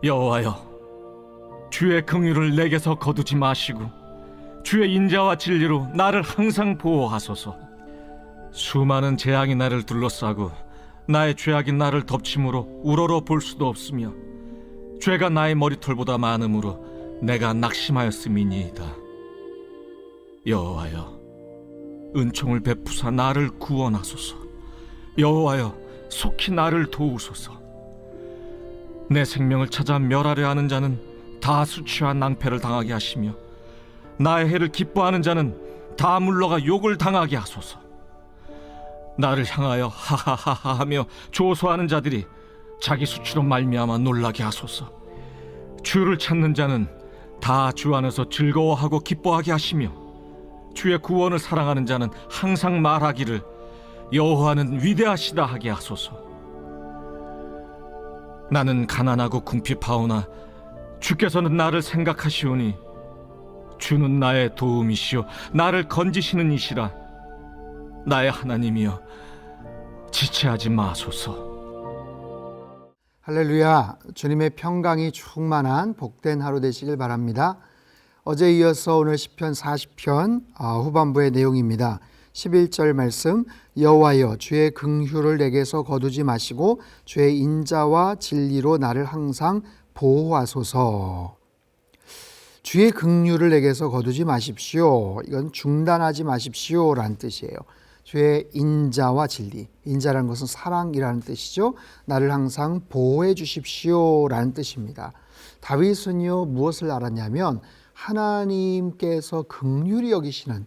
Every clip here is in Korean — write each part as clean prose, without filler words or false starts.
여호와여, 주의 긍휼을 내게서 거두지 마시고 주의 인자와 진리로 나를 항상 보호하소서. 수많은 재앙이 나를 둘러싸고 나의 죄악이 나를 덮침으로 우러러 볼 수도 없으며 죄가 나의 머리털보다 많음으로 내가 낙심하였음이니이다. 여호와여, 은총을 베푸사 나를 구원하소서. 여호와여, 속히 나를 도우소서. 내 생명을 찾아 멸하려 하는 자는 다 수치와 낭패를 당하게 하시며 나의 해를 기뻐하는 자는 다 물러가 욕을 당하게 하소서. 나를 향하여 하하하하 하며 조소하는 자들이 자기 수치로 말미암아 놀라게 하소서. 주를 찾는 자는 다 주 안에서 즐거워하고 기뻐하게 하시며 주의 구원을 사랑하는 자는 항상 말하기를 여호와는 위대하시다 하게 하소서. 나는 가난하고 궁핍하오나 주께서는 나를 생각하시오니 주는 나의 도움이시오 나를 건지시는 이시라. 나의 하나님이여, 지체하지 마소서. 할렐루야. 주님의 평강이 충만한 복된 하루 되시길 바랍니다. 어제 이어서 오늘 시편 40편 후반부의 내용입니다. 11절 말씀, 여호와여, 주의 긍휼을 내게서 거두지 마시고 주의 인자와 진리로 나를 항상 보호하소서. 주의 긍휼을 내게서 거두지 마십시오. 이건 중단하지 마십시오라는 뜻이에요. 주의 인자와 진리, 인자라는 것은 사랑이라는 뜻이죠. 나를 항상 보호해 주십시오라는 뜻입니다. 다윗은요, 무엇을 알았냐면 하나님께서 긍휼히 여기시는,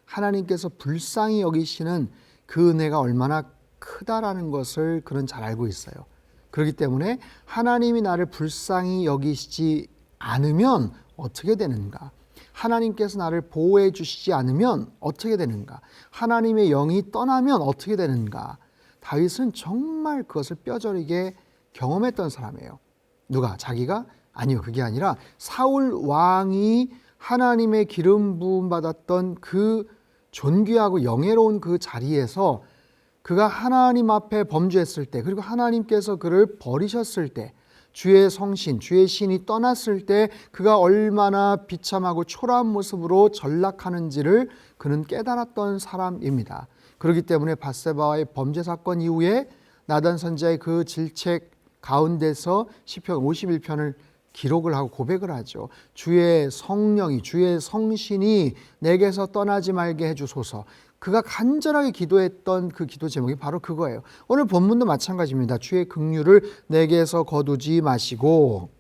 하나님께서 불쌍히 여기시는 그 은혜가 얼마나 크다라는 것을 그는 잘 알고 있어요. 그렇기 때문에 하나님이 나를 불쌍히 여기시지 않으면 어떻게 되는가? 하나님께서 나를 보호해 주시지 않으면 어떻게 되는가? 하나님의 영이 떠나면 어떻게 되는가? 다윗은 정말 그것을 뼈저리게 경험했던 사람이에요. 누가? 자기가? 아니요, 그게 아니라 사울 왕이 하나님의 기름 부음 받았던 그 존귀하고 영예로운 그 자리에서 그가 하나님 앞에 범죄했을 때, 그리고 하나님께서 그를 버리셨을 때, 주의 성신, 주의 신이 떠났을 때 그가 얼마나 비참하고 초라한 모습으로 전락하는지를 그는 깨달았던 사람입니다. 그렇기 때문에 밧세바와의 범죄 사건 이후에 나단 선지자의 그 질책 가운데서 시편 51편을 기록을 하고 고백을 하죠. 주의 성령이, 주의 성신이 내게서 떠나지 말게 해주소서. 그가 간절하게 기도했던 그 기도 제목이 바로 그거예요. 오늘 본문도 마찬가지입니다. 주의 긍휼을 내게서 거두지 마시고,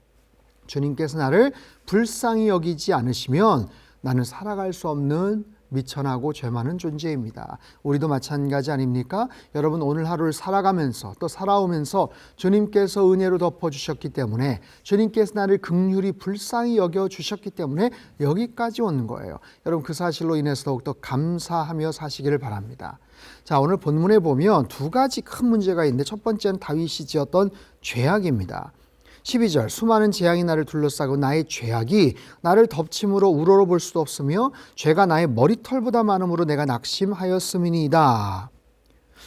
주님께서 나를 불쌍히 여기지 않으시면 나는 살아갈 수 없는 미천하고 죄 많은 존재입니다. 우리도 마찬가지 아닙니까? 여러분, 오늘 하루를 살아가면서 또 살아오면서 주님께서 은혜로 덮어주셨기 때문에, 주님께서 나를 긍휼히 불쌍히 여겨주셨기 때문에 여기까지 오는 거예요. 여러분, 그 사실로 인해서 더욱더 감사하며 사시기를 바랍니다. 자, 오늘 본문에 보면 두 가지 큰 문제가 있는데, 첫 번째는 다윗이 지었던 죄악입니다. 12절, 수많은 재앙이 나를 둘러싸고 나의 죄악이 나를 덮침으로 우러러 볼 수도 없으며 죄가 나의 머리털보다 많음으로 내가 낙심하였음이니이다.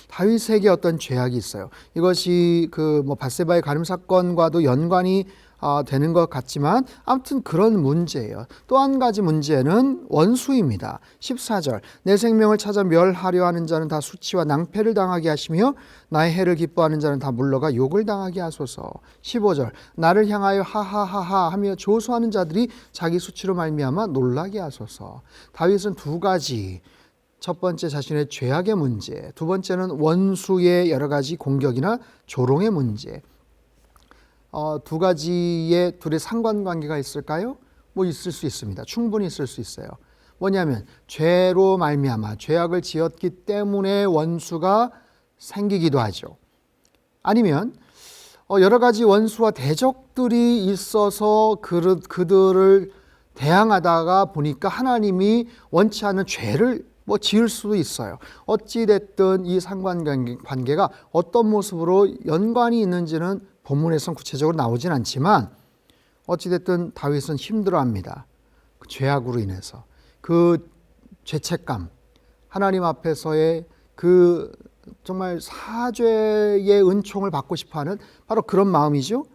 다윗에게 어떤 죄악이 있어요. 이것이 밧세바의 간음 사건과도 연관이 되는 것 같지만 아무튼 그런 문제예요. 또 한 가지 문제는 원수입니다. 14절, 내 생명을 찾아 멸하려 하는 자는 다 수치와 낭패를 당하게 하시며 나의 해를 기뻐하는 자는 다 물러가 욕을 당하게 하소서. 15절, 나를 향하여 하하하하 하며 조소하는 자들이 자기 수치로 말미암아 놀라게 하소서. 다윗은 두 가지, 첫 번째 자신의 죄악의 문제, 두 번째는 원수의 여러 가지 공격이나 조롱의 문제, 두 가지의 둘의 상관관계가 있을까요? 있을 수 있습니다. 충분히 있을 수 있어요. 뭐냐면 죄로 말미암아 죄악을 지었기 때문에 원수가 생기기도 하죠. 아니면 여러 가지 원수와 대적들이 있어서 그들을 대항하다가 보니까 하나님이 원치 않는 죄를 지을 수도 있어요. 어찌됐든 이 상관관계가 어떤 모습으로 연관이 있는지는 본문에서는 구체적으로 나오진 않지만 어찌됐든 다윗은 힘들어합니다. 그 죄악으로 인해서 그 죄책감, 하나님 앞에서의 그 정말 사죄의 은총을 받고 싶어하는 바로 그런 마음이죠.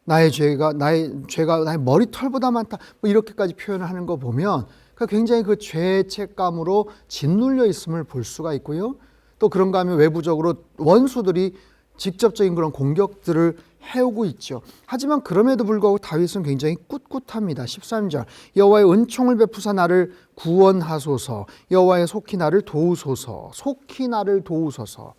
나의 죄가 나의 머리털보다 많다. 뭐 이렇게까지 표현을 하는 거 보면 굉장히 그 죄책감으로 짓눌려 있음을 볼 수가 있고요. 또 그런가 하면 외부적으로 원수들이 직접적인 그런 공격들을 해오고 있죠. 하지만 그럼에도 불구하고 다윗은 굉장히 꿋꿋합니다. 13절 여호와의 은총을 베푸사 나를 구원하소서. 여호와의 속히 나를 도우소서. 속히 나를 도우소서.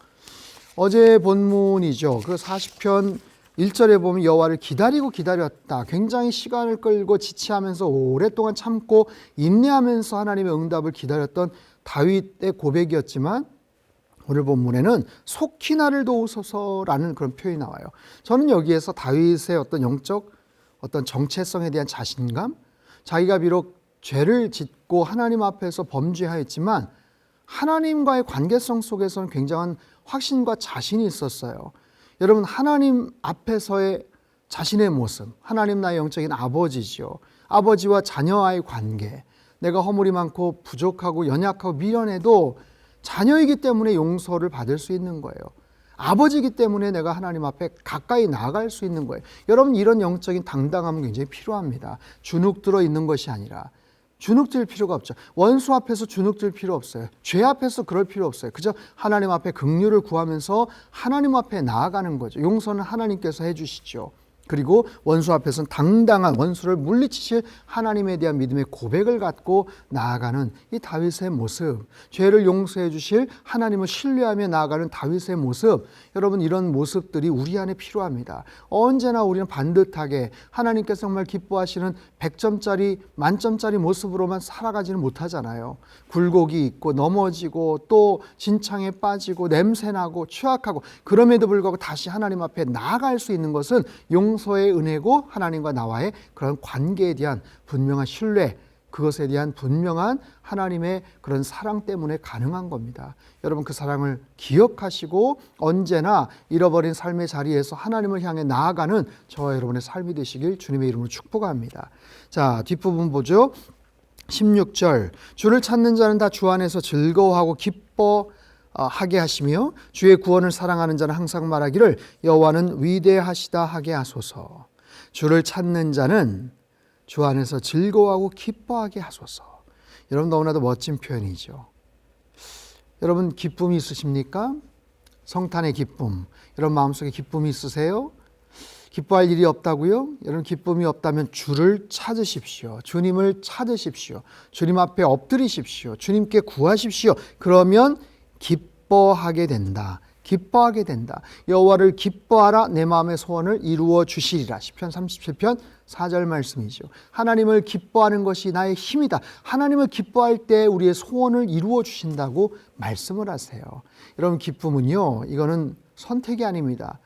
어제 본문이죠. 그 40편 1절에 보면 여호와를 기다리고 기다렸다. 굉장히 시간을 끌고 지체하면서 오랫동안 참고 인내하면서 하나님의 응답을 기다렸던 다윗의 고백이었지만 오늘 본문에는 속히 나를 도우소서라는 그런 표현이 나와요. 저는 여기에서 다윗의 어떤 영적 어떤 정체성에 대한 자신감, 자기가 비록 죄를 짓고 하나님 앞에서 범죄하였지만 하나님과의 관계성 속에서는 굉장한 확신과 자신이 있었어요. 여러분, 하나님 앞에서의 자신의 모습, 하나님 나의 영적인 아버지죠. 아버지와 자녀와의 관계, 내가 허물이 많고 부족하고 연약하고 미련해도 자녀이기 때문에 용서를 받을 수 있는 거예요. 아버지이기 때문에 내가 하나님 앞에 가까이 나아갈 수 있는 거예요. 여러분, 이런 영적인 당당함은 굉장히 필요합니다. 주눅 들어 있는 것이 아니라 주눅들 필요가 없죠. 원수 앞에서 주눅들 필요 없어요. 죄 앞에서 그럴 필요 없어요. 그저 하나님 앞에 긍휼을 구하면서 하나님 앞에 나아가는 거죠. 용서는 하나님께서 해주시죠. 그리고 원수 앞에서는 당당한 원수를 물리치실 하나님에 대한 믿음의 고백을 갖고 나아가는 이 다윗의 모습, 죄를 용서해 주실 하나님을 신뢰하며 나아가는 다윗의 모습, 여러분 이런 모습들이 우리 안에 필요합니다. 언제나 우리는 반듯하게 하나님께서 정말 기뻐하시는 100점짜리 만점짜리 모습으로만 살아가지는 못하잖아요. 굴곡이 있고 넘어지고 또 진창에 빠지고 냄새나고 취약하고 그럼에도 불구하고 다시 하나님 앞에 나아갈 수 있는 것은 용서의 은혜고 하나님과 나와의 그런 관계에 대한 분명한 신뢰, 그것에 대한 분명한 하나님의 그런 사랑 때문에 가능한 겁니다. 여러분 그 사랑을 기억하시고 언제나 잃어버린 삶의 자리에서 하나님을 향해 나아가는 저와 여러분의 삶이 되시길 주님의 이름으로 축복합니다. 자, 뒷부분 보죠. 16절 주를 찾는 자는 다 주 안에서 즐거워하고 기뻐하게 하시며 주의 구원을 사랑하는 자는 항상 말하기를 여호와는 위대하시다 하게 하소서. 주를 찾는 자는 주 안에서 즐거워하고 기뻐하게 하소서. 여러분 너무나도 멋진 표현이죠. 여러분 기쁨이 있으십니까? 성탄의 기쁨. 여러분 마음속에 기쁨이 있으세요? 기뻐할 일이 없다고요? 여러분 기쁨이 없다면 주를 찾으십시오. 주님을 찾으십시오. 주님 앞에 엎드리십시오. 주님께 구하십시오. 그러면 기뻐하게 된다. 기뻐하게 된다. 여호와를 기뻐하라 내 마음의 소원을 이루어 주시리라. 시편 37편 4절 말씀이죠. 하나님을 기뻐하는 것이 나의 힘이다. 하나님을 기뻐할 때 우리의 소원을 이루어 주신다고 말씀을 하세요. 여러분 기쁨은요, 이거는 선택이 아닙니다.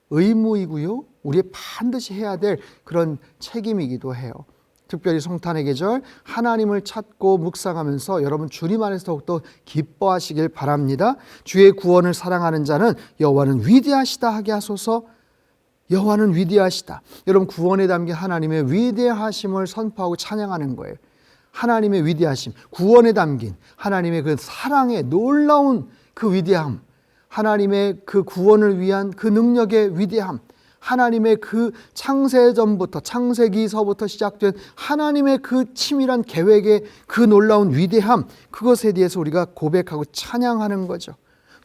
의무이고요, 우리 반드시 해야 될 그런 책임이기도 해요. 특별히 성탄의 계절 하나님을 찾고 묵상하면서 여러분 주님 안에서 더욱더 기뻐하시길 바랍니다. 주의 구원을 사랑하는 자는 여호와는 위대하시다 하게 하소서. 여호와는 위대하시다. 여러분 구원에 담긴 하나님의 위대하심을 선포하고 찬양하는 거예요. 하나님의 위대하심, 구원에 담긴 하나님의 그 사랑의 놀라운 그 위대함, 하나님의 그 구원을 위한 그 능력의 위대함, 하나님의 그 창세전부터 창세기서부터 시작된 하나님의 그 치밀한 계획의 그 놀라운 위대함, 그것에 대해서 우리가 고백하고 찬양하는 거죠.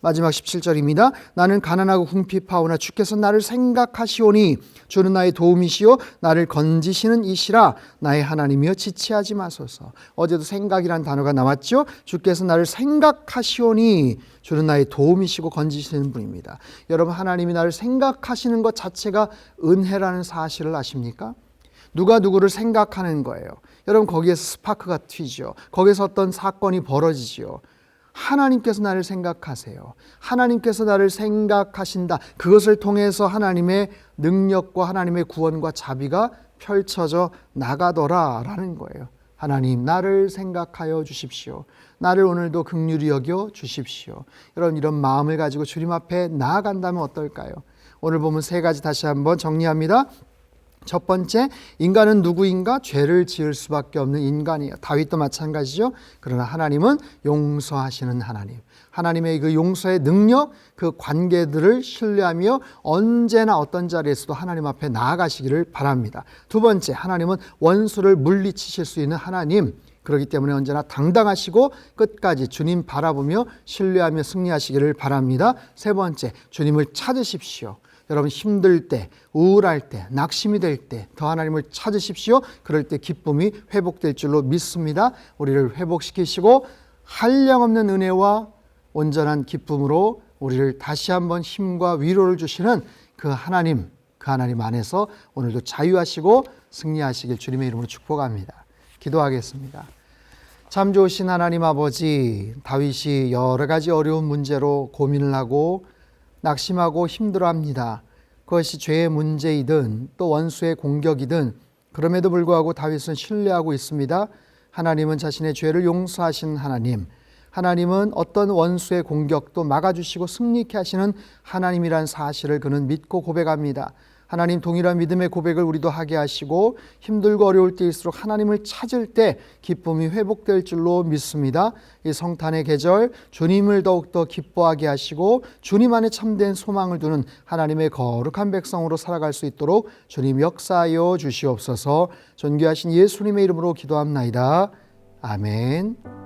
마지막 17절입니다. 나는 가난하고 궁핍하오나 주께서 나를 생각하시오니 주는 나의 도움이시오 나를 건지시는 이시라. 나의 하나님이여 지체하지 마소서. 어제도 생각이란 단어가 나왔죠. 주께서 나를 생각하시오니 주는 나의 도움이시고 건지시는 분입니다. 여러분 하나님이 나를 생각하시는 것 자체가 은혜라는 사실을 아십니까? 누가 누구를 생각하는 거예요. 여러분 거기에서 스파크가 튀죠. 거기서 어떤 사건이 벌어지죠. 하나님께서 나를 생각하세요. 하나님께서 나를 생각하신다. 그것을 통해서 하나님의 능력과 하나님의 구원과 자비가 펼쳐져 나가더라라는 거예요. 하나님 나를 생각하여 주십시오. 나를 오늘도 긍휼히 여겨 주십시오. 여러분 이런 마음을 가지고 주님 앞에 나아간다면 어떨까요? 오늘 보면 세 가지 다시 한번 정리합니다. 첫 번째, 인간은 누구인가? 죄를 지을 수밖에 없는 인간이에요. 다윗도 마찬가지죠. 그러나 하나님은 용서하시는 하나님. 하나님의 그 용서의 능력, 그 관계들을 신뢰하며 언제나 어떤 자리에서도 하나님 앞에 나아가시기를 바랍니다. 두 번째, 하나님은 원수를 물리치실 수 있는 하나님. 그렇기 때문에 언제나 당당하시고 끝까지 주님 바라보며 신뢰하며 승리하시기를 바랍니다. 세 번째, 주님을 찾으십시오. 여러분 힘들 때, 우울할 때, 낙심이 될 때 더 하나님을 찾으십시오. 그럴 때 기쁨이 회복될 줄로 믿습니다. 우리를 회복시키시고 한량없는 은혜와 온전한 기쁨으로 우리를 다시 한번 힘과 위로를 주시는 그 하나님 안에서 오늘도 자유하시고 승리하시길 주님의 이름으로 축복합니다. 기도하겠습니다. 참 좋으신 하나님 아버지, 다윗이 여러 가지 어려운 문제로 고민을 하고 낙심하고 힘들어합니다. 그것이 죄의 문제이든 또 원수의 공격이든 그럼에도 불구하고 다윗은 신뢰하고 있습니다. 하나님은 자신의 죄를 용서하시는 하나님, 하나님은 어떤 원수의 공격도 막아주시고 승리케 하시는 하나님이란 사실을 그는 믿고 고백합니다. 하나님, 동일한 믿음의 고백을 우리도 하게 하시고 힘들고 어려울 때일수록 하나님을 찾을 때 기쁨이 회복될 줄로 믿습니다. 이 성탄의 계절 주님을 더욱더 기뻐하게 하시고 주님 안에 참된 소망을 두는 하나님의 거룩한 백성으로 살아갈 수 있도록 주님 역사하여 주시옵소서. 존귀하신 예수님의 이름으로 기도합나이다. 아멘.